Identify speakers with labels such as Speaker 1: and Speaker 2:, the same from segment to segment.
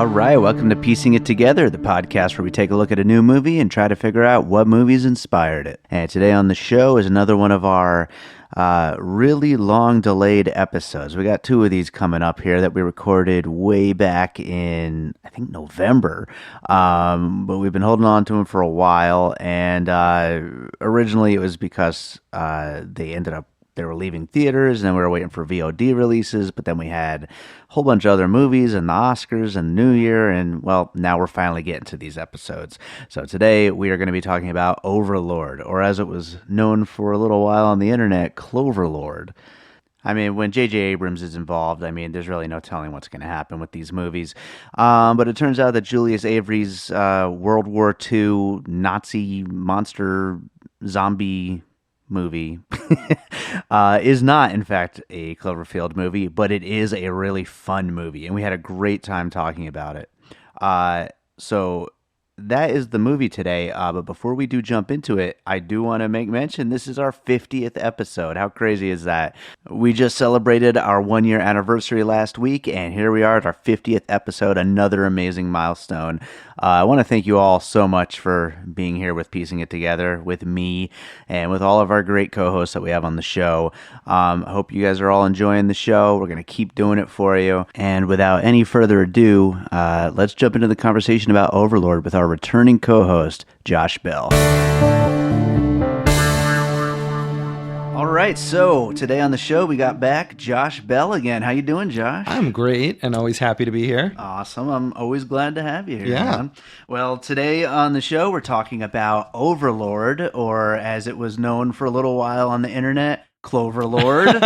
Speaker 1: All right, welcome to Piecing It Together, the podcast where we take a look at a new movie and try to figure out what movies inspired it. And today on the show is another one of our really long delayed episodes. We got two of these coming up here that we recorded way back in, I think, November. But we've been holding on to them for a while. And originally it was because they were leaving theaters, and then we were waiting for VOD releases, but then we had a whole bunch of other movies and the Oscars and the New Year, and, well, now we're finally getting to these episodes. So today we are going to be talking about Overlord, or as it was known for a little while on the internet, Cloverlord. I mean, when JJ Abrams is involved, I mean, there's really no telling what's going to happen with these movies. But it turns out that Julius Avery's World War II Nazi monster zombie movie is not, in fact, a Cloverfield movie, but it is a really fun movie, and we had a great time talking about it. So that is the movie today, but before we do jump into it, I do want to make mention this is our 50th episode. How crazy is that? We just celebrated our 1-year anniversary last week, and here we are at our 50th episode, another amazing milestone. I want to thank you all so much for being here with Piecing It Together with me and with all of our great co-hosts that we have on the show. I hope you guys are all enjoying the show. We're going to keep doing it for you. And without any further ado, let's jump into the conversation about Overlord with our returning co-host, Josh Bell. All right, so today on the show we got back Josh Bell again. How you doing, Josh?
Speaker 2: I'm great and always happy to be here.
Speaker 1: Awesome. I'm always glad to have you here.
Speaker 2: Yeah.
Speaker 1: Man. Well, today on the show we're talking about Overlord, or as it was known for a little while on the internet, Cloverlord.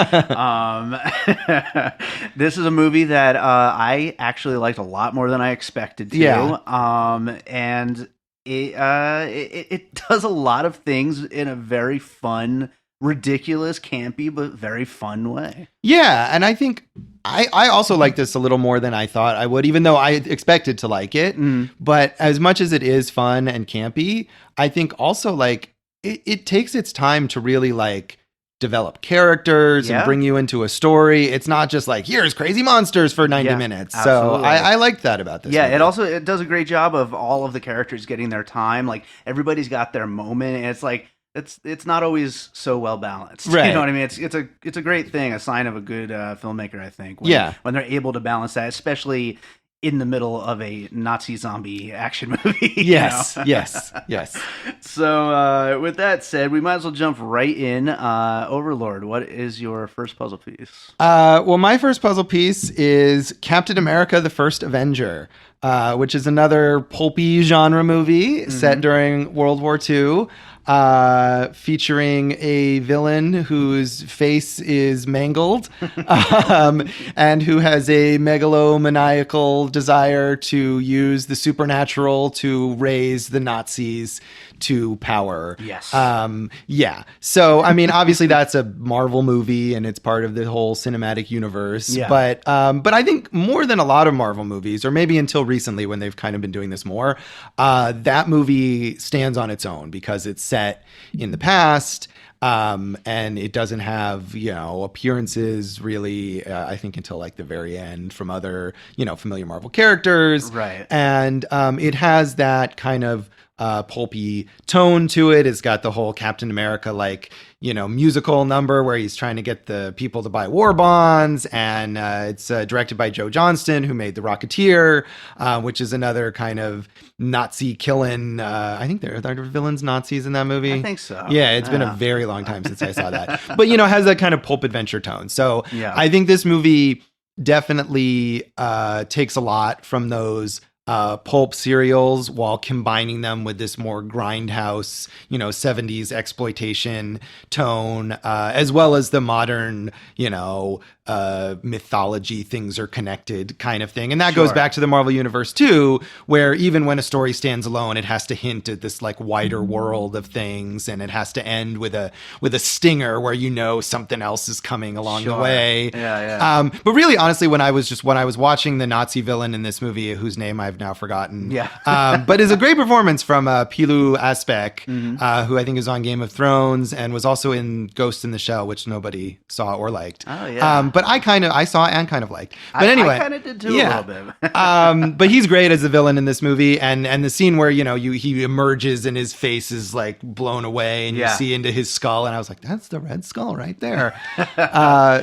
Speaker 1: This is a movie that I actually liked a lot more than I expected to.
Speaker 2: Yeah.
Speaker 1: And it does a lot of things in a very fun, ridiculous, campy, but very fun way.
Speaker 2: Yeah, and I think I also like this a little more than I thought I would, even though I expected to like it. But as much as it is fun and campy, I think also like it takes its time to really like develop characters and bring you into a story. It's not just like, here's crazy monsters for 90 minutes.
Speaker 1: Absolutely.
Speaker 2: So I liked that about this movie.
Speaker 1: It does a great job of all of the characters getting their time. Like, everybody's got their moment, and it's like, it's not always so well balanced.
Speaker 2: Right.
Speaker 1: You know what I mean? It's a great thing, a sign of a good filmmaker, I think. When they're able to balance that, especially in the middle of a Nazi zombie action movie.
Speaker 2: Yes.
Speaker 1: So with that said, we might as well jump right in. Overlord, what is your first puzzle piece?
Speaker 2: Well, my first puzzle piece is Captain America: The First Avenger, which is another pulpy genre movie set during World War II. Featuring a villain whose face is mangled, and who has a megalomaniacal desire to use the supernatural to raise the Nazis to power.
Speaker 1: Yes.
Speaker 2: Yeah. So, I mean, obviously that's a Marvel movie and it's part of the whole cinematic universe.
Speaker 1: Yeah.
Speaker 2: But I think more than a lot of Marvel movies, or maybe until recently when they've kind of been doing this more, that movie stands on its own because it's set in the past. And it doesn't have, appearances really, I think until like the very end from other, familiar Marvel characters.
Speaker 1: Right.
Speaker 2: And it has that kind of pulpy tone to it. It's got the whole Captain America, musical number where he's trying to get the people to buy war bonds. And it's directed by Joe Johnston, who made The Rocketeer, which is another kind of Nazi killing. I think there are villains Nazis in that movie.
Speaker 1: I think so.
Speaker 2: Yeah, it's been a very long time since I saw that. But, has that kind of pulp adventure tone. So
Speaker 1: yeah.
Speaker 2: I think this movie definitely takes a lot from those pulp serials while combining them with this more grindhouse, 70s exploitation tone, as well as the modern, mythology, things are connected kind of thing. And that goes back to the Marvel Universe too, where even when a story stands alone, it has to hint at this like wider world of things, and it has to end with a stinger where something else is coming along the way.
Speaker 1: Yeah.
Speaker 2: But really, honestly, when I was watching the Nazi villain in this movie, whose name I've I've now forgotten.
Speaker 1: Yeah.
Speaker 2: But it's a great performance from Pilu Aspek,
Speaker 1: Mm-hmm.
Speaker 2: who I think is on Game of Thrones and was also in Ghost in the Shell, which nobody saw or liked.
Speaker 1: Oh, yeah.
Speaker 2: But I saw and kind of liked. But anyway.
Speaker 1: I kind of did too a little bit.
Speaker 2: But he's great as the villain in this movie. And the scene where, he emerges and his face is like blown away and you see into his skull. And I was like, that's the Red Skull right there.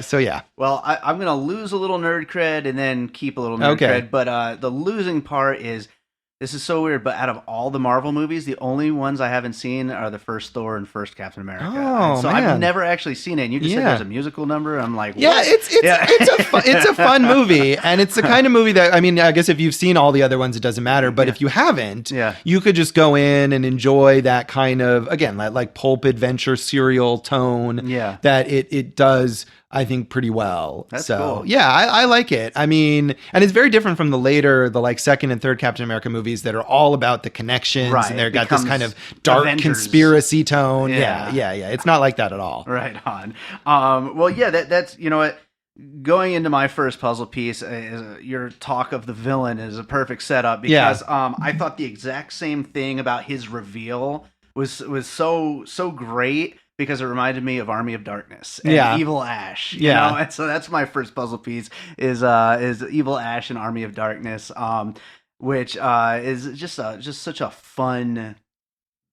Speaker 2: So yeah.
Speaker 1: Well, I'm going to lose a little nerd cred and then keep a little nerd cred. But the losing part is, this is so weird, but out of all the Marvel movies, the only ones I haven't seen are the first Thor and first Captain America.
Speaker 2: Oh,
Speaker 1: so
Speaker 2: man.
Speaker 1: I've never actually seen it. And you just said there's a musical number. I'm like, what?
Speaker 2: Yeah, it's a fun movie, and it's the kind of movie that, I mean, I guess if you've seen all the other ones, it doesn't matter. But if you haven't, you could just go in and enjoy that kind of, again, like pulp adventure serial tone.
Speaker 1: Yeah.
Speaker 2: That it does, I think, pretty well.
Speaker 1: That's
Speaker 2: so
Speaker 1: cool.
Speaker 2: yeah, I like it. I mean, and it's very different from the like second and third Captain America movies that are all about the connections,
Speaker 1: Right.
Speaker 2: and they've got this kind of dark
Speaker 1: Avengers.
Speaker 2: Conspiracy tone.
Speaker 1: Yeah.
Speaker 2: Yeah. It's not like that at all.
Speaker 1: Right on. Well, yeah, that's, you know what? Going into my first puzzle piece, your talk of the villain is a perfect setup because I thought the exact same thing about his reveal was so great because it reminded me of Army of Darkness and Evil Ash. You know? And so that's my first puzzle piece is Evil Ash and Army of Darkness, which is just such a fun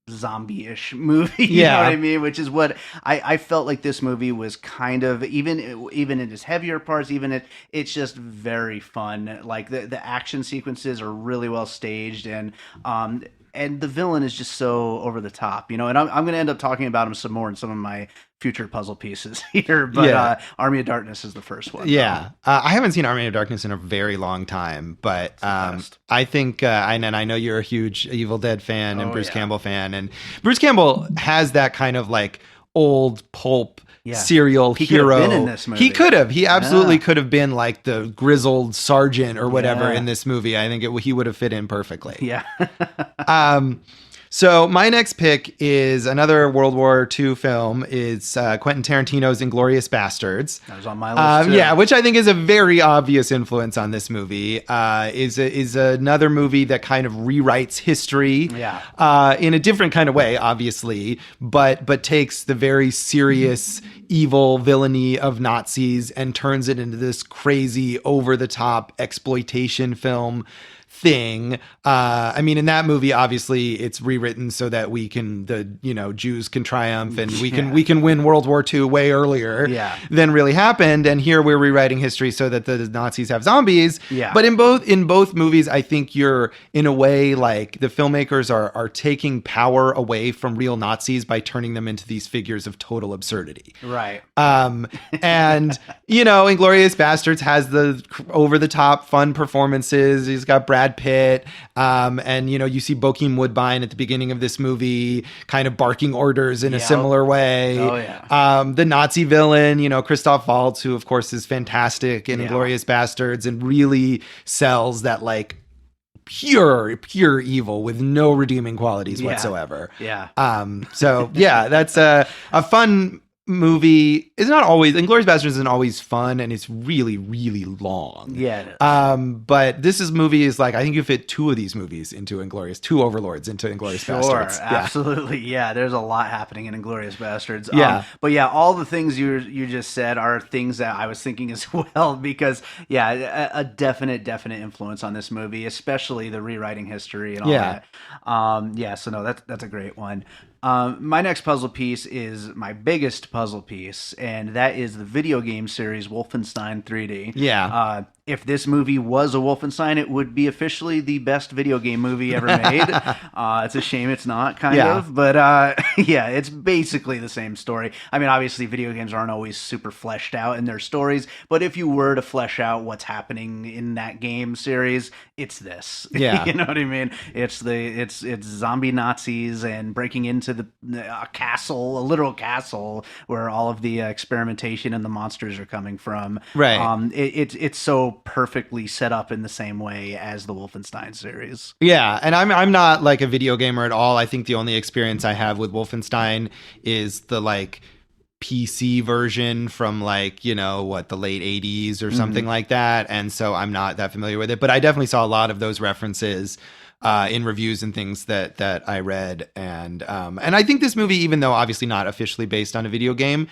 Speaker 1: zombie-ish movie, you know what I mean? Which is what I felt like this movie was kind of, even in its heavier parts, it's just very fun. Like the action sequences are really well staged, and the villain is just so over the top, and I'm going to end up talking about him some more in some of my future puzzle pieces here, but Army of Darkness is the first one.
Speaker 2: I haven't seen Army of Darkness in a very long time, but I think and I know you're a huge Evil Dead fan and Bruce Campbell fan, and Bruce Campbell has that kind of like old pulp serial hero.
Speaker 1: Could have been in this movie.
Speaker 2: He could have. He absolutely could have been like the grizzled sergeant or whatever in this movie. I think he would have fit in perfectly.
Speaker 1: Yeah.
Speaker 2: So my next pick is another World War II film. It's Quentin Tarantino's Inglorious Basterds.
Speaker 1: That was on my list too.
Speaker 2: Yeah, which I think is a very obvious influence on this movie. Is another movie that kind of rewrites history. In a different kind of way, obviously, but takes the very serious evil villainy of Nazis and turns it into this crazy over the top exploitation film thing. I mean, in that movie, obviously, it's rewritten so that Jews can triumph and we can win World War II way earlier than really happened. And here we're rewriting history so that the Nazis have zombies. But in both movies, I think you're, in a way, like the filmmakers are taking power away from real Nazis by turning them into these figures of total absurdity.
Speaker 1: Right.
Speaker 2: And Inglorious Basterds has the over the top fun performances. He's got Brad Pitt, and you see Bokeem Woodbine at the beginning of this movie kind of barking orders in a similar way. The Nazi villain, Christoph Waltz, who of course is fantastic in Inglorious Basterds and really sells that like pure evil with no redeeming qualities whatsoever. So that's a fun movie. It's not always, Inglorious Basterds isn't always fun, and it's really, really long.
Speaker 1: Yeah, it is.
Speaker 2: But movie is like, I think you fit two of these movies into two Overlords into Inglorious Basterds.
Speaker 1: Absolutely. Yeah, there's a lot happening in Inglorious Basterds. But all the things you just said are things that I was thinking as well, because a definite influence on this movie, especially the rewriting history and all that. So no, that's a great one. My next puzzle piece is my biggest puzzle piece, and that is the video game series Wolfenstein 3D. If this movie was a Wolfenstein, it would be officially the best video game movie ever made. It's a shame it's not, kind of. But it's basically the same story. I mean, obviously, video games aren't always super fleshed out in their stories, but if you were to flesh out what's happening in that game series, it's this. You know what I mean? It's zombie Nazis and breaking into a castle, a literal castle, where all of the experimentation and the monsters are coming from.
Speaker 2: Right.
Speaker 1: It's so perfectly set up in the same way as the Wolfenstein series.
Speaker 2: Yeah, and I'm not like a video gamer at all. I think the only experience I have with Wolfenstein is the like PC version from like, you know, what, the late 80s or something like that. And so I'm not that familiar with it, but I definitely saw a lot of those references in reviews and things that I read. And I think this movie, even though obviously not officially based on a video game,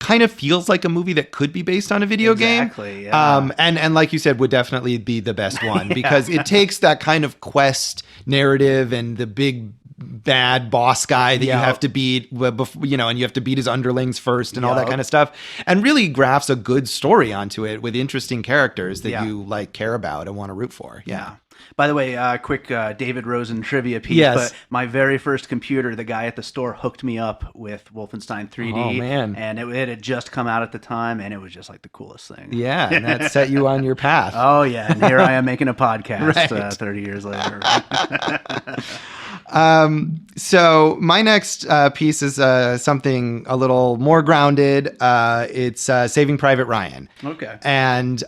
Speaker 2: kind of feels like a movie that could be based on a video game.
Speaker 1: Exactly. Yeah.
Speaker 2: And like you said, would definitely be the best one because it takes that kind of quest narrative and the big bad boss guy that you have to beat, you know, and you have to beat his underlings first and all that kind of stuff, and really grafts a good story onto it with interesting characters that you like care about and want to root for. Yeah.
Speaker 1: By the way, quick David Rosen trivia piece.
Speaker 2: Yes.
Speaker 1: But my very first computer, the guy at the store hooked me up with Wolfenstein 3D.
Speaker 2: Oh, man.
Speaker 1: And it had just come out at the time, and it was just like the coolest thing.
Speaker 2: Yeah, and that set you on your path.
Speaker 1: Oh, yeah. And here I am making a podcast
Speaker 2: Right.
Speaker 1: 30 years later.
Speaker 2: So my next piece is something a little more grounded. It's Saving Private Ryan.
Speaker 1: Okay.
Speaker 2: And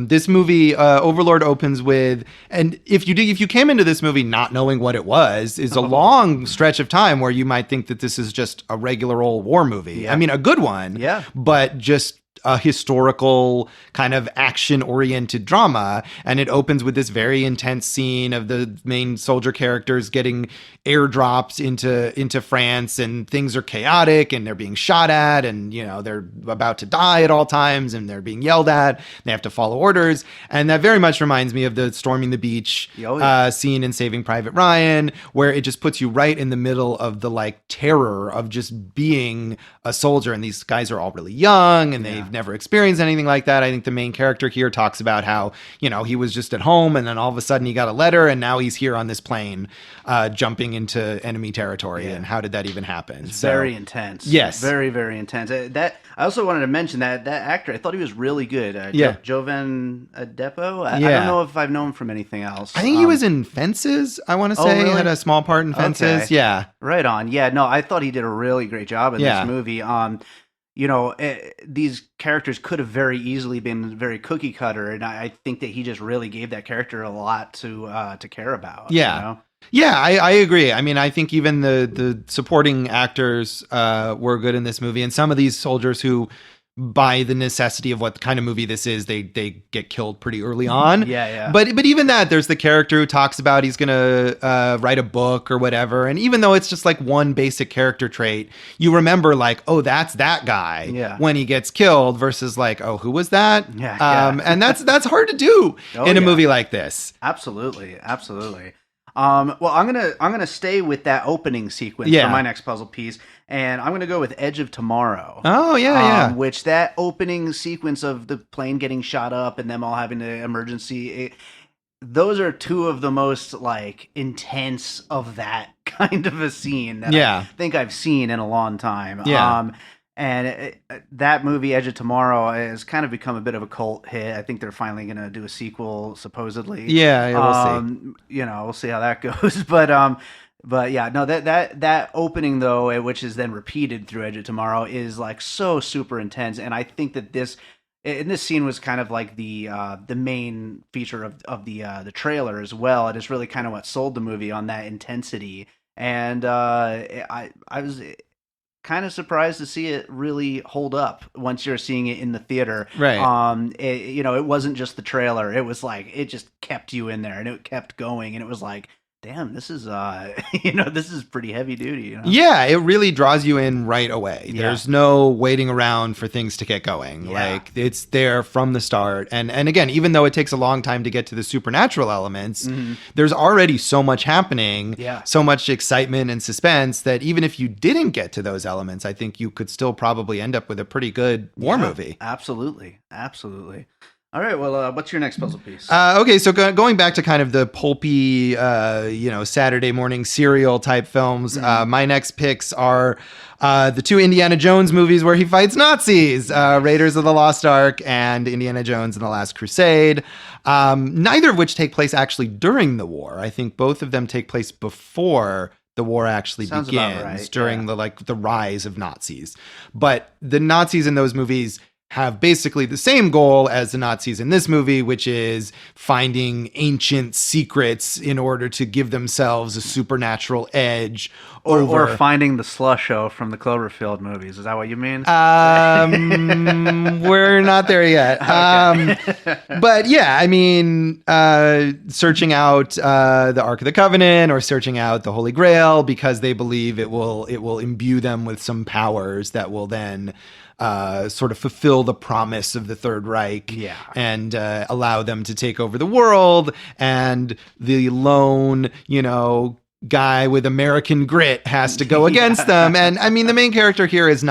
Speaker 2: this movie, Overlord, opens with, and if you came into this movie not knowing what it was, is a long stretch of time where you might think that this is just a regular old war movie.
Speaker 1: Yeah.
Speaker 2: I mean, a good one.
Speaker 1: Yeah.
Speaker 2: But just a historical kind of action-oriented drama, and it opens with this very intense scene of the main soldier characters getting airdrops into France, and things are chaotic, and they're being shot at, and you know they're about to die at all times, and they're being yelled at. They have to follow orders, and that very much reminds me of the storming the beach scene in Saving Private Ryan, where it just puts you right in the middle of the like terror of just being a soldier, and these guys are all really young, and they've never experienced anything like that. I think the main character here talks about how, you know, he was just at home and then all of a sudden he got a letter and now he's here on this plane jumping into enemy territory. And how did that even happen?
Speaker 1: It's very intense.
Speaker 2: Yes.
Speaker 1: Very, very intense. That I also wanted to mention that actor, I thought he was really good. Jovan Adepo. I don't know if I've known him from anything else.
Speaker 2: I think he was in Fences, I want to say.
Speaker 1: Really?
Speaker 2: He had a small part in Fences.
Speaker 1: Okay.
Speaker 2: Yeah.
Speaker 1: Right on. Yeah, no, I thought he did a really great job in this movie. You know, these characters could have very easily been very cookie cutter, and I think that he just really gave that character a lot to care about.
Speaker 2: Yeah.
Speaker 1: You know?
Speaker 2: Yeah, I agree. I mean, I think even the supporting actors were good in this movie, and some of these soldiers who, by the necessity of what kind of movie this is, they get killed pretty early on.
Speaker 1: Yeah.
Speaker 2: But even that, there's the character who talks about he's gonna write a book or whatever, and even though it's just like one basic character trait, you remember like, oh, that's that guy when he gets killed, versus like, oh, who was that? And that's hard to do in a movie like this.
Speaker 1: Absolutely. Well, I'm gonna stay with that opening sequence for my next puzzle piece, and I'm gonna go with Edge of Tomorrow.
Speaker 2: Oh yeah.
Speaker 1: Which that opening sequence of the plane getting shot up and them all having the emergency, those are two of the most like intense of that kind of a scene that I think I've seen in a long time.
Speaker 2: Yeah.
Speaker 1: And that movie, Edge of Tomorrow, has kind of become a bit of a cult hit. I think they're finally going to do a sequel, supposedly.
Speaker 2: Yeah, we'll see.
Speaker 1: You know, we'll see how that goes. But yeah, no, that opening though, which is then repeated through Edge of Tomorrow, is like so super intense. And I think that this scene was kind of like the main feature of the trailer as well. It is really kind of what sold the movie on that intensity. And I was kind of surprised to see it really hold up once you're seeing it in the theater.
Speaker 2: Right.
Speaker 1: It wasn't just the trailer. It was like, it just kept you in there and it kept going. And it was like, damn, this is, this is pretty heavy duty. You know?
Speaker 2: Yeah, it really draws you in right away. Yeah. There's no waiting around for things to get going. Yeah. Like, it's there from the start. And again, even though it takes a long time to get to the supernatural elements, there's already so much happening, so much excitement and suspense that even if you didn't get to those elements, I think you could still probably end up with a pretty good war movie.
Speaker 1: Absolutely. All right, well, what's your next puzzle piece?
Speaker 2: Okay, so going back to kind of the pulpy, Saturday morning serial type films, my next picks are the two Indiana Jones movies where he fights Nazis, Raiders of the Lost Ark and Indiana Jones and the Last Crusade, neither of which take place actually during the war. I think both of them take place before the war actually begins, during the rise of Nazis. But the Nazis in those movies have basically the same goal as the Nazis in this movie, which is finding ancient secrets in order to give themselves a supernatural edge
Speaker 1: or finding the Slusho from the Cloverfield movies. Is that what you mean?
Speaker 2: We're not there yet.
Speaker 1: Okay.
Speaker 2: But yeah, I mean, searching out the Ark of the Covenant or searching out the Holy Grail because they believe it will imbue them with some powers that will then sort of fulfill the promise of the Third Reich and allow them to take over the world. And the lone, guy with American grit has to go against them. And I mean, the main character here is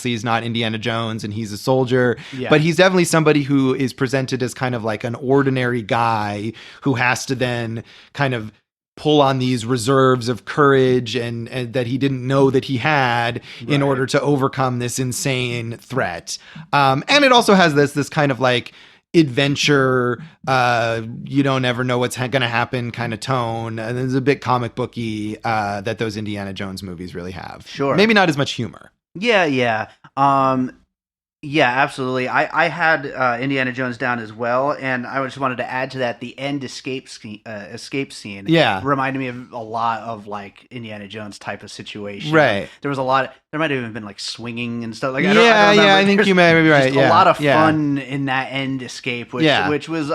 Speaker 2: he's not Indiana Jones and he's a soldier, but he's definitely somebody who is presented as kind of like an ordinary guy who has to then kind of pull on these reserves of courage and that he didn't know that he had in order to overcome this insane threat. And it also has this kind of like adventure, you don't ever know what's going to happen kind of tone. And there's a bit comic booky that those Indiana Jones movies really have.
Speaker 1: Sure.
Speaker 2: Maybe not as much humor.
Speaker 1: Yeah. Yeah, absolutely. I had Indiana Jones down as well, and I just wanted to add to that the end escape scene reminded me of a lot of like Indiana Jones type of situation.
Speaker 2: Right.
Speaker 1: There was a lot. There might have even been like swinging and stuff. Like
Speaker 2: I think you may be right.
Speaker 1: A lot of fun in that end escape, which was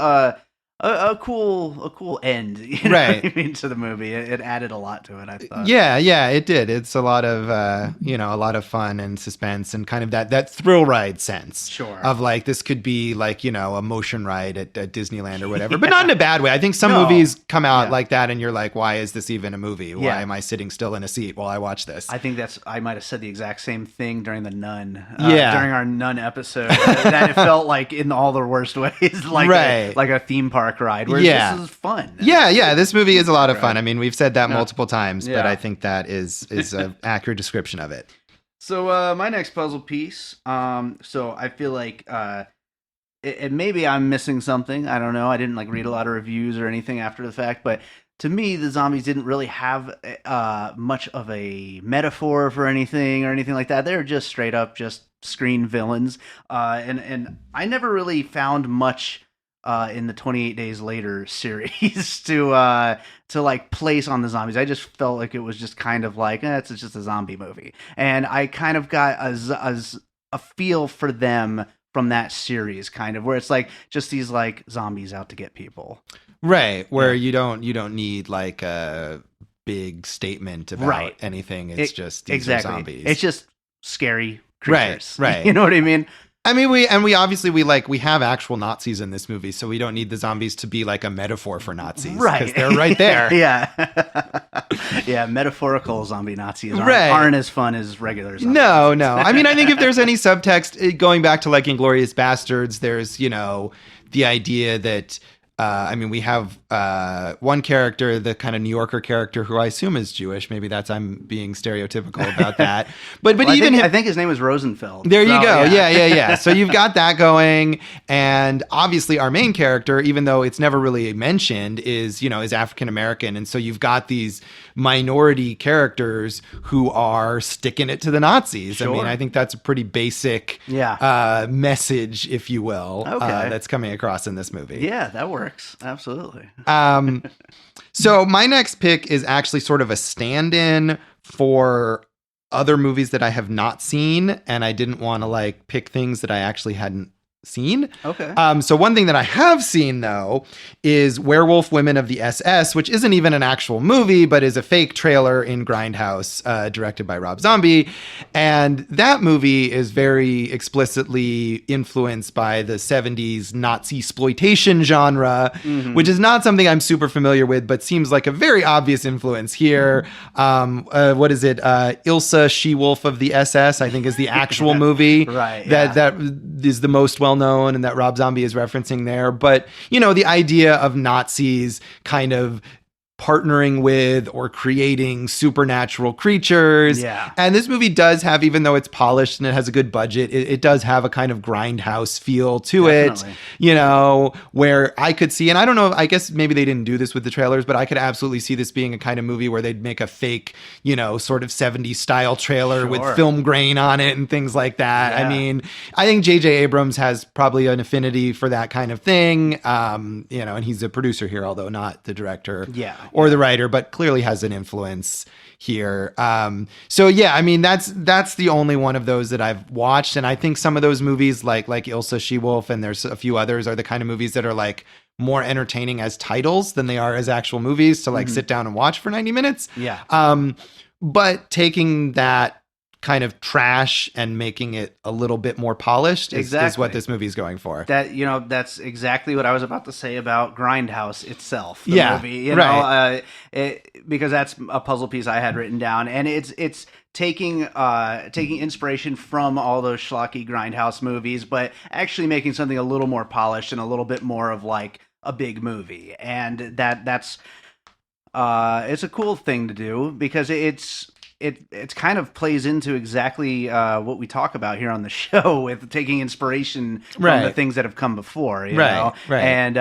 Speaker 1: a cool end,
Speaker 2: right?
Speaker 1: I mean, to the movie, it added a lot to it. I thought.
Speaker 2: Yeah, it did. It's a lot of a lot of fun and suspense and kind of that thrill ride sense.
Speaker 1: Sure.
Speaker 2: Of like this could be like a motion ride at Disneyland or whatever, but not in a bad way. I think some movies come out like that, and you're like, why is this even a movie? Why am I sitting still in a seat while I watch this?
Speaker 1: I think I might have said the exact same thing during the Nun. During our Nun episode, that it felt like in all the worst ways, like a theme park ride, whereas this is fun.
Speaker 2: Yeah, this movie is a lot of fun. I mean, we've said that multiple times, but I think that is an accurate description of it.
Speaker 1: So my next puzzle piece, so I feel like maybe I'm missing something. I don't know. I didn't read a lot of reviews or anything after the fact, but to me, the zombies didn't really have much of a metaphor for anything or anything like that. They're just straight up just screen villains, and I never really found much in the 28 Days Later series to place on the zombies. I just felt like it was just kind of like it's just a zombie movie, and I kind of got a feel for them from that series, kind of where it's like just these like zombies out to get people,
Speaker 2: right? Where you don't need like a big statement about anything. It's just these are zombies.
Speaker 1: It's just scary creatures,
Speaker 2: right?
Speaker 1: You know what I mean?
Speaker 2: I mean, we obviously we have actual Nazis in this movie, so we don't need the zombies to be like a metaphor for Nazis,
Speaker 1: right?
Speaker 2: Because they're right there.
Speaker 1: Yeah, metaphorical zombie Nazis aren't as fun as regular zombies.
Speaker 2: No. I mean, I think if there's any subtext going back to like Inglorious Basterds, there's the idea that. We have one character, the kind of New Yorker character, who I assume is Jewish. Maybe I'm being stereotypical about that. But
Speaker 1: well, I think his name was Rosenfeld.
Speaker 2: There you go. Yeah. So you've got that going, and obviously our main character, even though it's never really mentioned, is African American, and so you've got these minority characters who are sticking it to the Nazis. Sure. I mean, I think that's a pretty basic message, if you will, that's coming across in this movie.
Speaker 1: Yeah, that works. Absolutely.
Speaker 2: So my next pick is actually sort of a stand-in for other movies that I have not seen, and I didn't want to pick things that I actually hadn't seen.
Speaker 1: Okay.
Speaker 2: So one thing that I have seen though is Werewolf Women of the SS, which isn't even an actual movie, but is a fake trailer in Grindhouse, directed by Rob Zombie. And that movie is very explicitly influenced by the 70s Nazi exploitation genre, which is not something I'm super familiar with, but seems like a very obvious influence here. What is it? Ilsa She-Wolf of the SS, I think is the actual movie.
Speaker 1: Right.
Speaker 2: That is the most well-known and that Rob Zombie is referencing there. But, the idea of Nazis kind of partnering with or creating supernatural creatures.
Speaker 1: Yeah.
Speaker 2: And this movie does have, even though it's polished and it has a good budget, it does have a kind of grindhouse feel to
Speaker 1: Definitely.
Speaker 2: it, you know, where I could see, and I don't know, I guess maybe they didn't do this with the trailers, but I could absolutely see this being a kind of movie where they'd make a fake, you know, sort of 70s style trailer with film grain on it and things like that.
Speaker 1: Yeah.
Speaker 2: I mean, I think JJ Abrams has probably an affinity for that kind of thing. You know, and he's a producer here, although not the director.
Speaker 1: Yeah.
Speaker 2: Or the writer, but clearly has an influence here. So yeah, I mean, that's the only one of those that I've watched. And I think some of those movies like Ilsa She-Wolf, and there's a few others, are the kind of movies that are like more entertaining as titles than they are as actual movies to like sit down and watch for 90 minutes.
Speaker 1: Yeah.
Speaker 2: But taking that kind of trash and making it a little bit more polished is what this movie is going for.
Speaker 1: That, you know, that's exactly what I was about to say about Grindhouse itself, the movie, you
Speaker 2: right.
Speaker 1: know, because that's a puzzle piece I had written down, and it's taking inspiration from all those schlocky Grindhouse movies, but actually making something a little more polished and a little bit more of like a big movie. And that's it's a cool thing to do, because it kind of plays into exactly what we talk about here on the show, with taking inspiration from the things that have come before, you know? And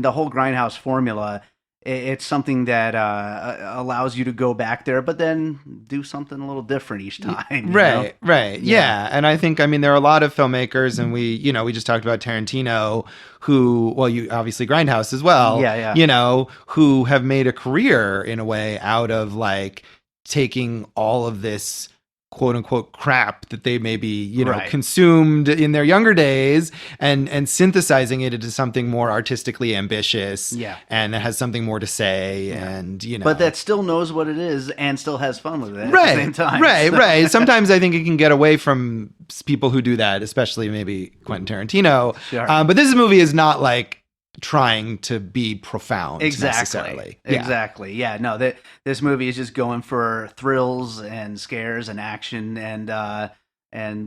Speaker 1: the whole Grindhouse formula, it's something that allows you to go back there, but then do something a little different each time.
Speaker 2: Right. Yeah. And I think, I mean, there are a lot of filmmakers, and we just talked about Tarantino, who, well, you obviously Grindhouse as well.
Speaker 1: Yeah.
Speaker 2: You know, who have made a career in a way out of like taking all of this quote unquote crap that they maybe, you know, consumed in their younger days, and synthesizing it into something more artistically ambitious.
Speaker 1: Yeah.
Speaker 2: And that has something more to say. And, you know,
Speaker 1: but that still knows what it is and still has fun with it at the same time.
Speaker 2: Right. Sometimes I think it can get away from people who do that, especially maybe Quentin Tarantino.
Speaker 1: Sure.
Speaker 2: But this movie is not like trying to be profound necessarily.
Speaker 1: Exactly. Yeah. No, this movie is just going for thrills and scares and action and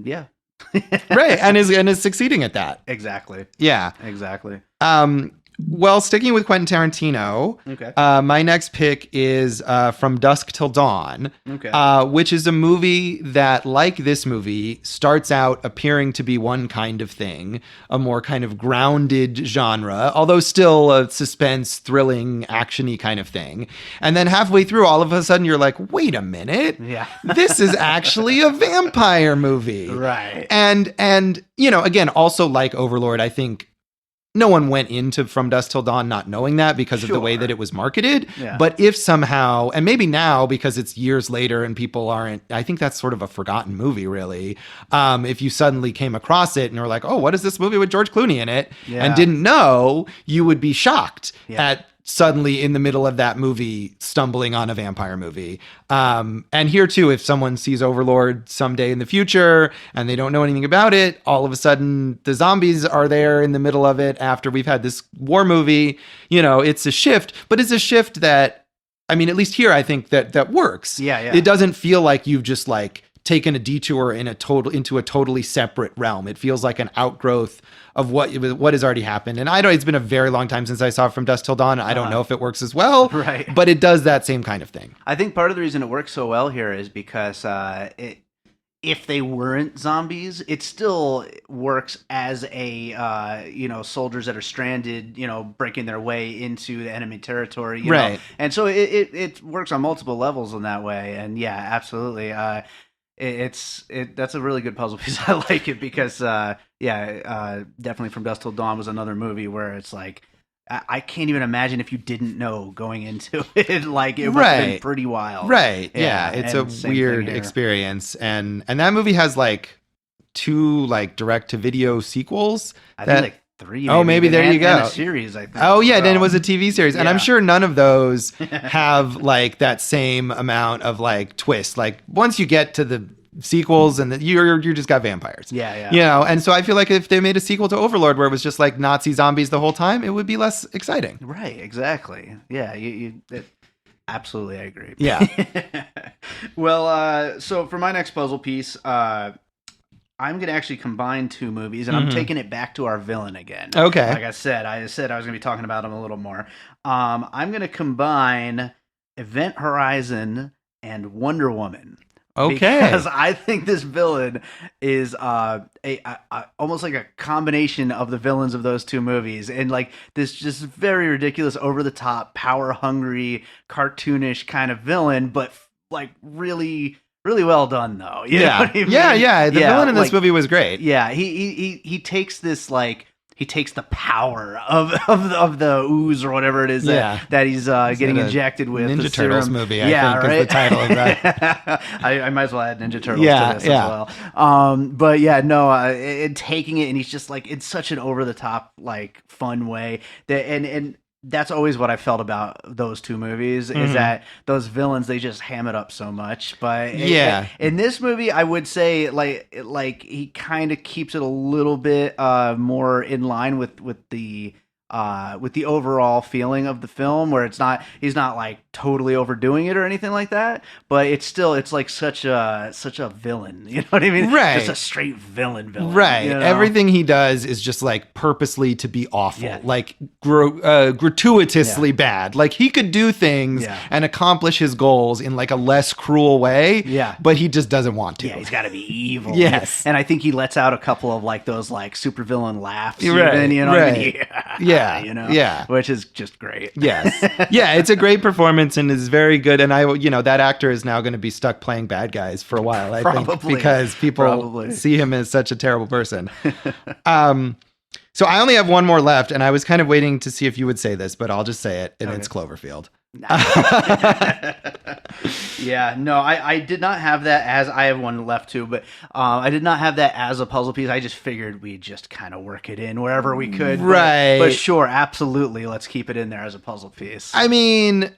Speaker 1: yeah.
Speaker 2: Right. And is succeeding at that.
Speaker 1: Exactly.
Speaker 2: Yeah.
Speaker 1: Exactly.
Speaker 2: Well, sticking with Quentin Tarantino, my next pick is From Dusk Till Dawn, which is a movie that, like this movie, starts out appearing to be one kind of thing, a more kind of grounded genre, although still a suspense, thrilling, action-y kind of thing. And then halfway through, all of a sudden, you're like, wait a minute, this is actually a vampire movie.
Speaker 1: Right.
Speaker 2: And you know, again, also like Overlord, I think no one went into From Dusk Till Dawn not knowing that because of the way that it was marketed. Yeah. But if somehow, and maybe now because it's years later and people aren't, I think that's sort of a forgotten movie, really. If you suddenly came across it and were like, oh, what is this movie with George Clooney in it? And didn't know, you would be shocked at suddenly in the middle of that movie stumbling on a vampire movie. And here too, if someone sees Overlord someday in the future and they don't know anything about it, all of a sudden the zombies are there in the middle of it after we've had this war movie. You know, it's a shift, but it's a shift that, I mean, at least here, I think that works.
Speaker 1: Yeah.
Speaker 2: It doesn't feel like you've just like taken a detour into a totally separate realm. It feels like an outgrowth of what has already happened. And I know it's been a very long time since I saw From Dusk Till Dawn. I don't know if it works as well, but it does that same kind of thing.
Speaker 1: I think part of the reason it works so well here is because if they weren't zombies, it still works as a, soldiers that are stranded, breaking their way into the enemy territory. You know? And so it works on multiple levels in that way. And yeah, absolutely. That's a really good puzzle piece. I like it because definitely From Dusk Till Dawn was another movie where it's like I can't even imagine if you didn't know going into it. Like it must have been pretty wild.
Speaker 2: Yeah, it's a weird experience. And that movie has like 2 like direct to video sequels.
Speaker 1: I think like 3.
Speaker 2: Maybe there you go.
Speaker 1: And a series, I think.
Speaker 2: Oh yeah, then it was a TV series, and I'm sure none of those have like that same amount of like twist. Like once you get to the sequels, and you're just got vampires.
Speaker 1: Yeah.
Speaker 2: And so I feel like if they made a sequel to Overlord where it was just like Nazi zombies the whole time, it would be less exciting.
Speaker 1: Right. Exactly. Yeah. Absolutely, I agree.
Speaker 2: Yeah.
Speaker 1: Well, so for my next puzzle piece, I I'm going to actually combine two movies, and I'm taking it back to our villain again.
Speaker 2: Okay.
Speaker 1: Like I said I was going to be talking about him a little more. I'm going to combine Event Horizon and Wonder Woman.
Speaker 2: Okay.
Speaker 1: Because I think this villain is almost like a combination of the villains of those two movies, and like this just very ridiculous, over the top, power hungry, cartoonish kind of villain, but like really, really well done though. You know what I mean?
Speaker 2: Yeah. The villain in this movie was great.
Speaker 1: Yeah, he takes this like. He takes the power of the ooze or whatever it is that he's getting injected with.
Speaker 2: Ninja Turtles movie, I think,
Speaker 1: right?
Speaker 2: is the title of that.
Speaker 1: I might as well add Ninja Turtles to this as well. But yeah, no, taking it, and he's just like, it's such an over the top, like, fun way that, and that's always what I felt about those two movies, is that those villains, they just ham it up so much. But in this movie, I would say like he kind of keeps it a little bit more in line with the overall feeling of the film, where he's not like totally overdoing it or anything like that, but it's like such a villain, you know what I mean?
Speaker 2: Right.
Speaker 1: Just a straight villain.
Speaker 2: Right.
Speaker 1: You know?
Speaker 2: Everything he does is just like purposely to be awful, like gratuitously bad. Like he could do things and accomplish his goals in like a less cruel way, but he just doesn't want to.
Speaker 1: Yeah, he's got to be evil.
Speaker 2: Yes.
Speaker 1: And I think he lets out a couple of like those like supervillain laughs,
Speaker 2: right,
Speaker 1: even, you know what I mean?
Speaker 2: Yeah.
Speaker 1: You know?
Speaker 2: Yeah.
Speaker 1: Which is just great.
Speaker 2: Yes. Yeah, it's a great performance and is very good. And that actor is now going to be stuck playing bad guys for a while, I think, because people see him as such a terrible person. So I only have one more left, and I was kind of waiting to see if you would say this, but I'll just say it, and it's Cloverfield.
Speaker 1: Yeah, no, I did not have that as, I have one left too, but I did not have that as a puzzle piece. I just figured we'd just kind of work it in wherever we could.
Speaker 2: Right.
Speaker 1: But sure, absolutely, let's keep it in there as a puzzle piece.
Speaker 2: I mean,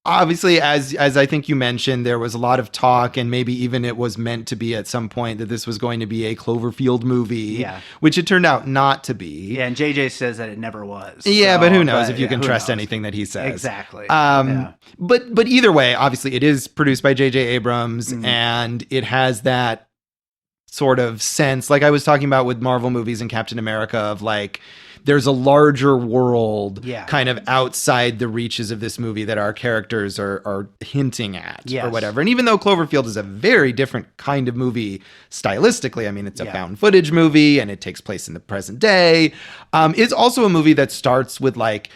Speaker 2: obviously, as I think you mentioned, there was a lot of talk, and maybe even it was meant to be at some point that this was going to be a Cloverfield movie, which it turned out not to be.
Speaker 1: Yeah, and JJ says that it never was.
Speaker 2: Yeah, but who knows if you can trust anything that he says.
Speaker 1: Exactly.
Speaker 2: But either way, obviously, it is produced by JJ Abrams, and it has that sort of sense, like I was talking about with Marvel movies and Captain America, of like, there's a larger world kind of outside the reaches of this movie that our characters are hinting at or whatever. And even though Cloverfield is a very different kind of movie stylistically, I mean, it's a found footage movie and it takes place in the present day. It's also a movie that starts with like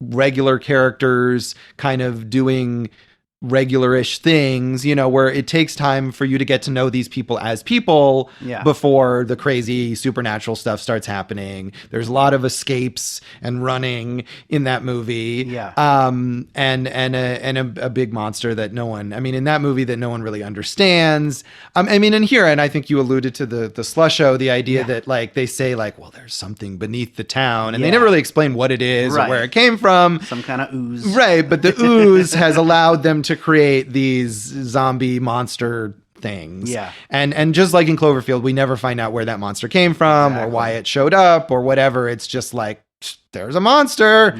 Speaker 2: regular characters kind of doing regular-ish things, where it takes time for you to get to know these people as people before the crazy supernatural stuff starts happening. There's a lot of escapes and running in that movie. And a big monster that in that movie that no one really understands. And I think you alluded to the Slusho, the idea that like they say like, well, there's something beneath the town, and they never really explain what it is or where it came from.
Speaker 1: Some kind of ooze.
Speaker 2: Right, but the ooze has allowed them to create these zombie monster things. And just like in Cloverfield, we never find out where that monster came from or why it showed up or whatever. It's just like, there's a monster.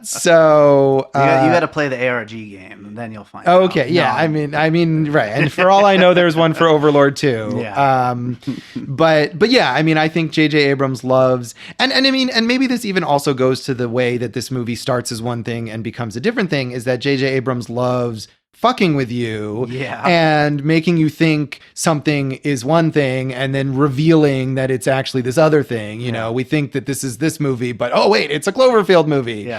Speaker 2: So
Speaker 1: you got to play the ARG game, and then you'll find out.
Speaker 2: Okay, yeah. I mean, right. And for all I know, there's one for Overlord too. But yeah, I think JJ Abrams loves, and maybe this even also goes to the way that this movie starts as one thing and becomes a different thing, is that JJ Abrams loves fucking with you and making you think something is one thing and then revealing that it's actually this other thing. We think that this is this movie, but oh wait, it's a Cloverfield movie.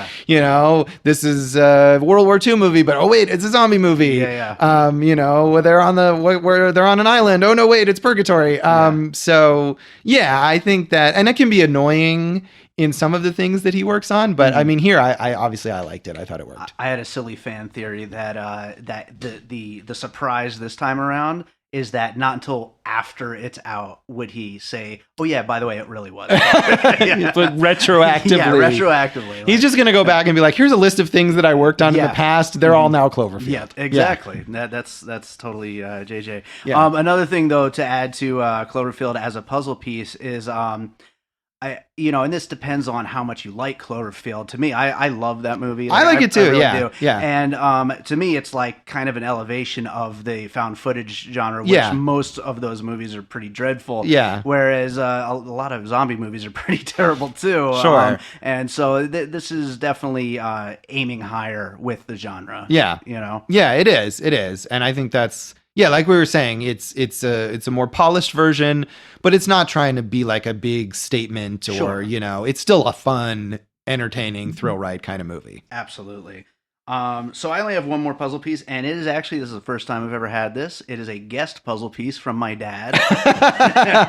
Speaker 2: This is a World War II movie, but oh wait, it's a zombie movie. Where they're on an island. Oh no, wait, it's purgatory. So yeah, I think that, and it can be annoying in some of the things that he works on, but here I obviously I liked it. I thought it worked.
Speaker 1: I had a silly fan theory that that the surprise this time around is that not until after it's out would he say, "Oh yeah, by the way, it really was."
Speaker 2: But retroactively.
Speaker 1: Yeah, retroactively.
Speaker 2: He's just going to go back and be like, "Here's a list of things that I worked on in the past. They're all now Cloverfield."
Speaker 1: Yeah, exactly. That's totally JJ. Another thing though to add to Cloverfield as a puzzle piece is and this depends on how much you like Cloverfield. To me, I love that movie.
Speaker 2: I like it too.
Speaker 1: really
Speaker 2: Yeah,
Speaker 1: do.
Speaker 2: yeah.
Speaker 1: And to me, it's like kind of an elevation of the found footage genre, which
Speaker 2: Yeah.
Speaker 1: most of those movies are pretty dreadful.
Speaker 2: Yeah.
Speaker 1: Whereas a lot of zombie movies are pretty terrible too.
Speaker 2: Sure.
Speaker 1: And so this is definitely aiming higher with the genre.
Speaker 2: Yeah. Yeah, it is. It is. And I think that's, yeah, like we were saying, it's a more polished version, but it's not trying to be like a big statement or,
Speaker 1: Sure.
Speaker 2: it's still a fun, entertaining, thrill ride kind of movie.
Speaker 1: Absolutely. So I only have one more puzzle piece, and this is the first time I've ever had this. It is a guest puzzle piece from my dad.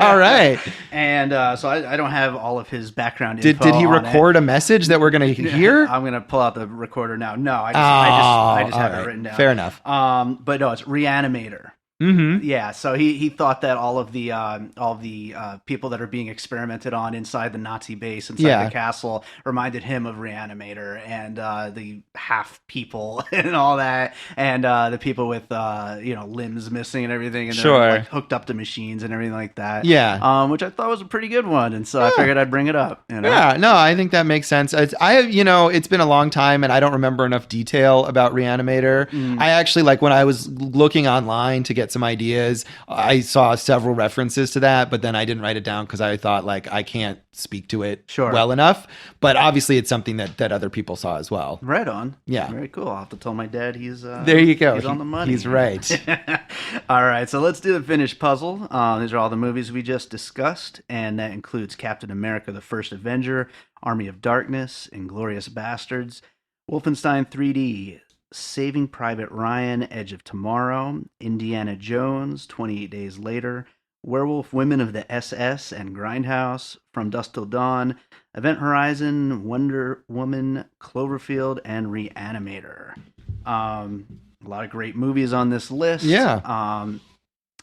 Speaker 2: All right.
Speaker 1: And so I don't have all of his background
Speaker 2: Did
Speaker 1: info.
Speaker 2: he
Speaker 1: on
Speaker 2: record a message that we're going to hear?
Speaker 1: I'm going to pull out the recorder now. No, I just have it written down.
Speaker 2: Fair enough.
Speaker 1: But no, it's Reanimator.
Speaker 2: Mm-hmm.
Speaker 1: Yeah, so he thought that all of the people that are being experimented on inside the Nazi base, inside the castle, reminded him of Reanimator, and the half people and all that, and the people with limbs missing and everything, and they're like hooked up to machines and everything like that.
Speaker 2: Yeah,
Speaker 1: which I thought was a pretty good one, and so I figured I'd bring it up.
Speaker 2: Yeah, no, I think that makes sense. It's been a long time, and I don't remember enough detail about Reanimator. I actually, like, when I was looking online to get some ideas, I saw several references to that, but then I didn't write it down because I thought, like, I can't speak to it well enough. But obviously it's something that other people saw as well.
Speaker 1: Right on.
Speaker 2: Yeah.
Speaker 1: Very cool. I'll have to tell my dad he's
Speaker 2: there you go.
Speaker 1: He's on the money.
Speaker 2: He's right.
Speaker 1: All right, so let's do the finished puzzle. These are all the movies we just discussed, and that includes Captain America: The First Avenger, Army of Darkness, Inglorious Basterds, Wolfenstein 3D, Saving Private Ryan, Edge of Tomorrow, Indiana Jones, 28 Days Later, Werewolf Women of the SS and Grindhouse, From Dusk Till Dawn, Event Horizon, Wonder Woman, Cloverfield, and Reanimator. A lot of great movies on this list.
Speaker 2: Yeah.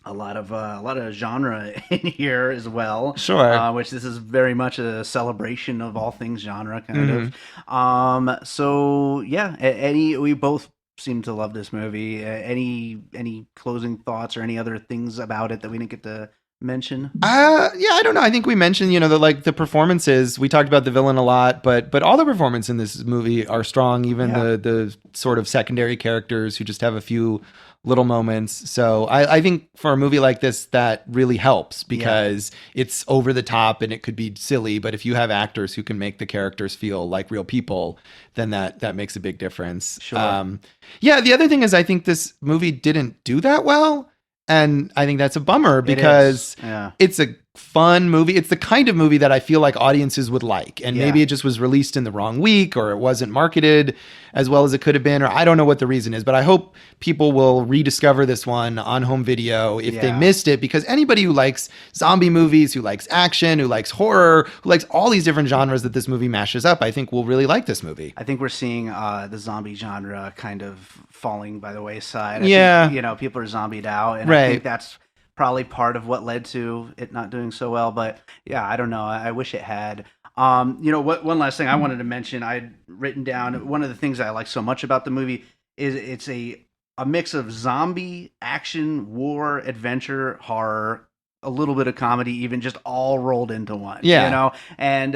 Speaker 1: A lot of genre in here as well.
Speaker 2: Sure.
Speaker 1: Which this is very much a celebration of all things genre, kind of. So yeah, we both seem to love this movie. Any closing thoughts or any other things about it that we didn't get to mention?
Speaker 2: Yeah, I don't know. I think we mentioned, the performances. We talked about the villain a lot, but all the performances in this movie are strong. Even the sort of secondary characters who just have a few little moments. So I think for a movie like this, that really helps because it's over the top and it could be silly. But if you have actors who can make the characters feel like real people, then that makes a big difference.
Speaker 1: Sure.
Speaker 2: The other thing is I think this movie didn't do that well. And I think that's a bummer because it's a fun movie. It's the kind of movie that I feel like audiences would like. And maybe it just was released in the wrong week, or it wasn't marketed as well as it could have been, or I don't know what the reason is. But I hope people will rediscover this one on home video if they missed it, because anybody who likes zombie movies, who likes action, who likes horror, who likes all these different genres that this movie mashes up, I think will really like this movie.
Speaker 1: I think we're seeing the zombie genre kind of falling by the wayside.
Speaker 2: I
Speaker 1: think, people are zombied out, and I think that's probably part of what led to it not doing so well. But yeah, I don't know. I wish it had. One last thing I wanted to mention, I'd written down, one of the things I like so much about the movie is it's a mix of zombie, action, war, adventure, horror, a little bit of comedy, even, just all rolled into one.
Speaker 2: Yeah.
Speaker 1: And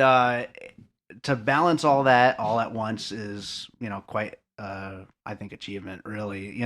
Speaker 1: to balance all that all at once is, quite I think achievement, really.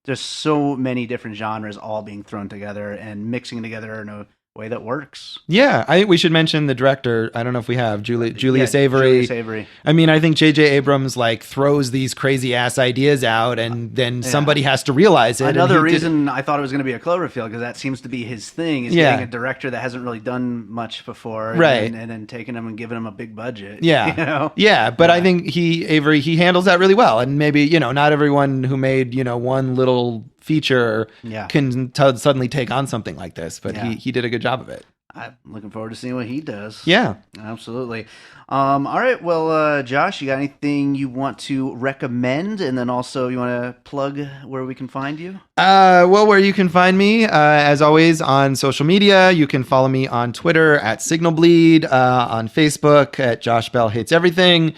Speaker 1: There's so many different genres all being thrown together and mixing together in a way that works.
Speaker 2: Yeah, I think we should mention the director. I don't know if we have Julius Avery.
Speaker 1: Julius Avery.
Speaker 2: I mean, I think JJ Abrams throws these crazy ass ideas out, and then somebody has to realize it.
Speaker 1: Another reason I thought it was going to be a Cloverfield, because that seems to be his thing, is getting a director that hasn't really done much before,
Speaker 2: right?
Speaker 1: And then taking him and giving him a big budget.
Speaker 2: Yeah, yeah. But I think Avery handles that really well, and maybe not everyone who made one little feature can suddenly take on something like this, but he did a good job of it.
Speaker 1: I'm looking forward to seeing what he does.
Speaker 2: Yeah,
Speaker 1: absolutely. All right, well, Josh, you got anything you want to recommend, and then also you want to plug where we can find you?
Speaker 2: Well, where you can find me, as always, on social media. You can follow me on Twitter at SignalBleed, on Facebook at Josh Bell Hates Everything.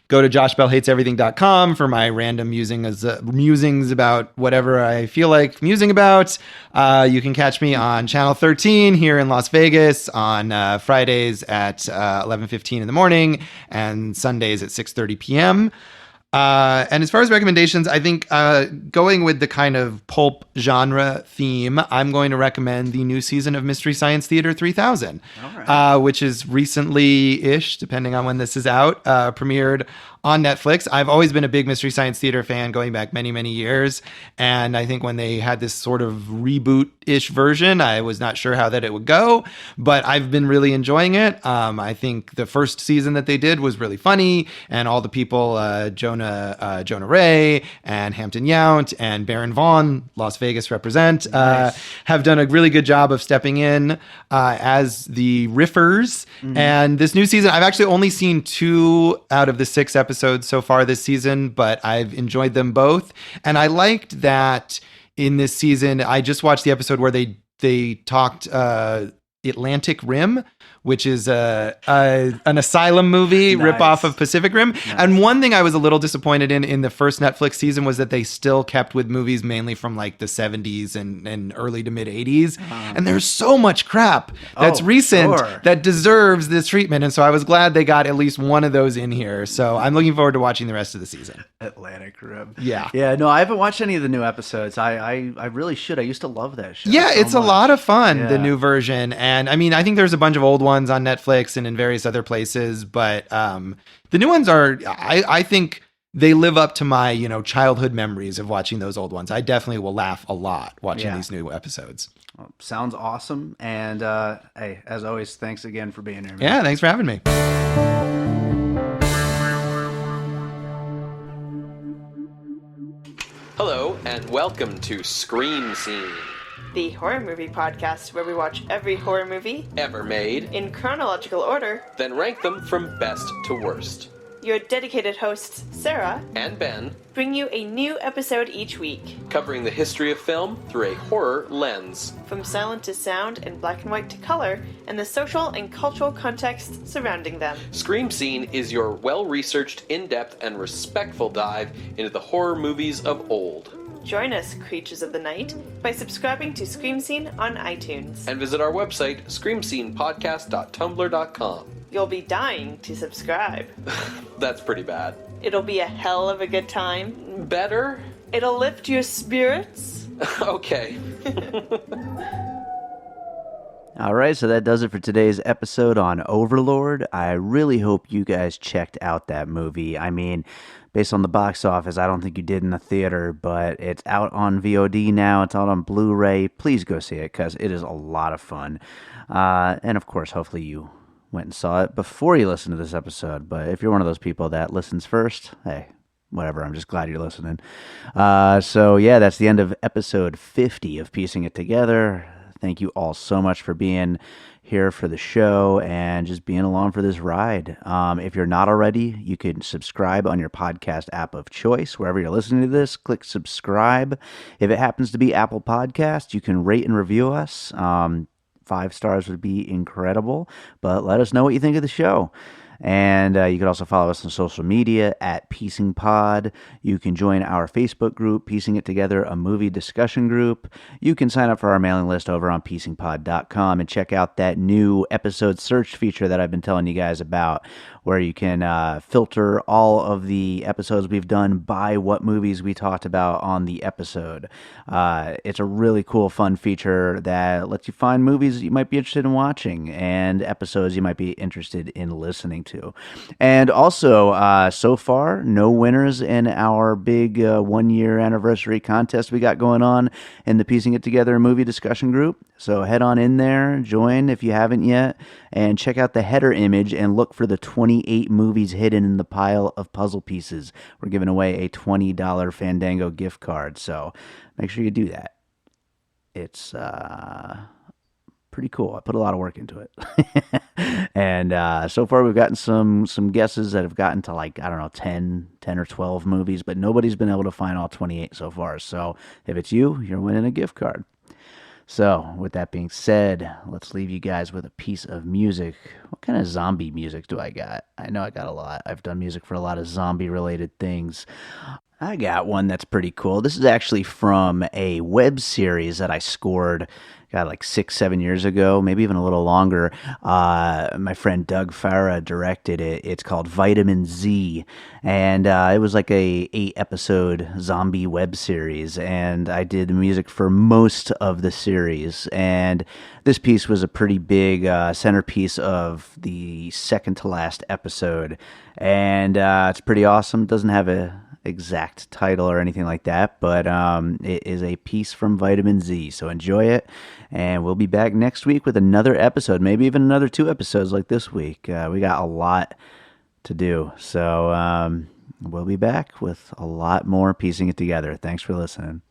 Speaker 2: Go to joshbellhateseverything.com for my random musings about whatever I feel like musing about. You can catch me on Channel 13 here in Las Vegas on Fridays at 11:15 in the morning and Sundays at 6:30 p.m. And as far as recommendations, I think going with the kind of pulp genre theme, I'm going to recommend the new season of Mystery Science Theater 3000, which is recently-ish, depending on when this is out, premiered on Netflix. I've always been a big Mystery Science Theater fan going back many, many years. And I think when they had this sort of reboot-ish version, I was not sure how that it would go, but I've been really enjoying it. I think the first season that they did was really funny, and all the people, Jonah Ray and Hampton Yount and Baron Vaughn, Las Vegas represent, have done a really good job of stepping in as the riffers. Mm-hmm. And this new season, I've actually only seen 2 out of the 6 episodes so far this season, but I've enjoyed them both. And I liked that in this season, I just watched the episode where they talked Atlantic Rim, which is an asylum movie ripoff of Pacific Rim. Nice. And one thing I was a little disappointed in the first Netflix season was that they still kept with movies mainly from like the 70s and early to mid 80s. And there's so much crap that's recent that deserves this treatment. And so I was glad they got at least one of those in here. So I'm looking forward to watching the rest of the season.
Speaker 1: Atlantic Rim.
Speaker 2: Yeah.
Speaker 1: Yeah, no, I haven't watched any of the new episodes. I really should. I used to love that show.
Speaker 2: Yeah, it's a lot of fun, the new version. And I mean, I think there's a bunch of old ones on Netflix and in various other places, but the new ones are, I think they live up to my, childhood memories of watching those old ones. I definitely will laugh a lot watching these new episodes.
Speaker 1: Well, sounds awesome. And hey, as always, thanks again for being here, man.
Speaker 2: Yeah, thanks for having me.
Speaker 3: Hello, and welcome to Scream Scene,
Speaker 4: the horror movie podcast where we watch every horror movie
Speaker 3: ever made
Speaker 4: in chronological order,
Speaker 3: then rank them from best to worst.
Speaker 4: Your dedicated hosts, Sarah
Speaker 3: and Ben,
Speaker 4: bring you a new episode each week,
Speaker 3: covering the history of film through a horror lens.
Speaker 4: From silent to sound and black and white to color, and the social and cultural context surrounding them.
Speaker 3: Scream Scene is your well-researched, in-depth, and respectful dive into the horror movies of old.
Speaker 4: Join us, creatures of the night, by subscribing to Scream Scene on iTunes.
Speaker 3: And visit our website, screamscenepodcast.tumblr.com.
Speaker 4: You'll be dying to subscribe.
Speaker 3: That's pretty bad.
Speaker 4: It'll be a hell of a good time.
Speaker 3: Better?
Speaker 4: It'll lift your spirits.
Speaker 3: Okay.
Speaker 1: All right, so that does it for today's episode on Overlord. I really hope you guys checked out that movie. I mean, based on the box office, I don't think you did in the theater, but it's out on VOD now. It's out on Blu-ray. Please go see it because it is a lot of fun. And of course, hopefully you went and saw it before you listened to this episode. But if you're one of those people that listens first, hey, whatever. I'm just glad you're listening. So yeah, that's the end of episode 50 of Piecing It Together. Thank you all so much for being here for the show and just being along for this ride. If you're not already, you can subscribe on your podcast app of choice. Wherever you're listening to this, click subscribe. If it happens to be Apple Podcasts, you can rate and review us. 5 stars would be incredible, but let us know what you think of the show. And you can also follow us on social media at Piecing Pod. You can join our Facebook group, Piecing It Together, a movie discussion group. You can sign up for our mailing list over on piecingpod.com and check out that new episode search feature that I've been telling you guys about, where you can filter all of the episodes we've done by what movies we talked about on the episode. It's a really cool, fun feature that lets you find movies that you might be interested in watching and episodes you might be interested in listening to. And also, so far, no winners in our big 1-year anniversary contest we got going on in the Piecing It Together movie discussion group. So head on in there, join if you haven't yet, and check out the header image and look for the 28 movies hidden in the pile of puzzle pieces. We're giving away a $20 Fandango gift card, so make sure you do that. It's pretty cool. I put a lot of work into it. And so far we've gotten some guesses that have gotten to 10 or 12 movies, but nobody's been able to find all 28 so far. So if it's you, you're winning a gift card. So, with that being said, let's leave you guys with a piece of music. What kind of zombie music do I got? I know I got a lot. I've done music for a lot of zombie-related things. I got one that's pretty cool. This is actually from a web series that I scored, God, like 6, 7 years ago, maybe even a little longer. My friend Doug Farah directed it. It's called Vitamin Z, and it was like a 8 episode zombie web series. And I did the music for most of the series. And this piece was a pretty big centerpiece of the second to last episode, and it's pretty awesome. Doesn't have a exact title or anything like that, but it is a piece from Vitamin Z, so enjoy it, and we'll be back next week with another episode, maybe even another 2 episodes like this week. We got a lot to do, so we'll be back with a lot more piecing it together. Thanks for listening.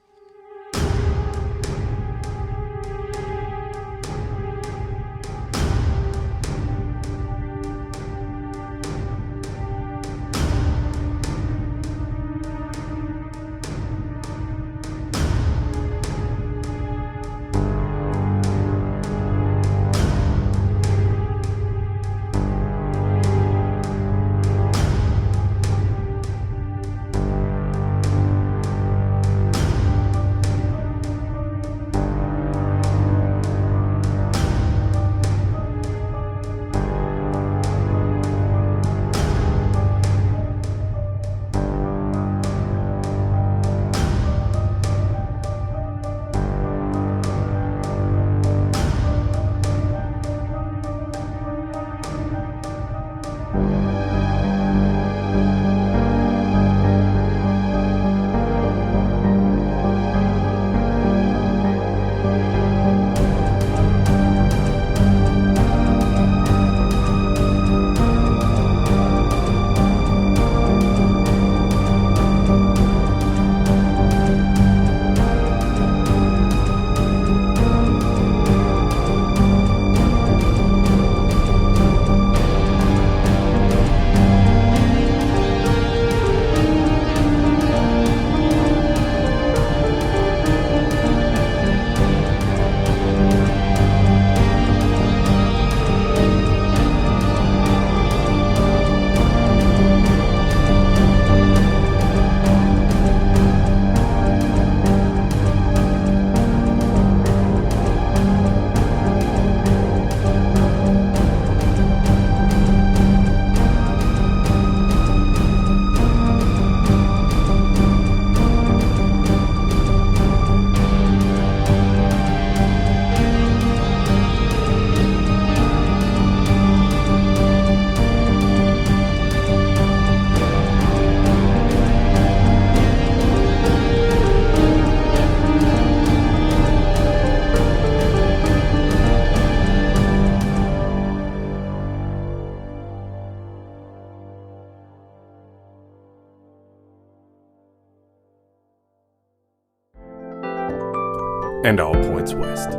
Speaker 5: And all points west.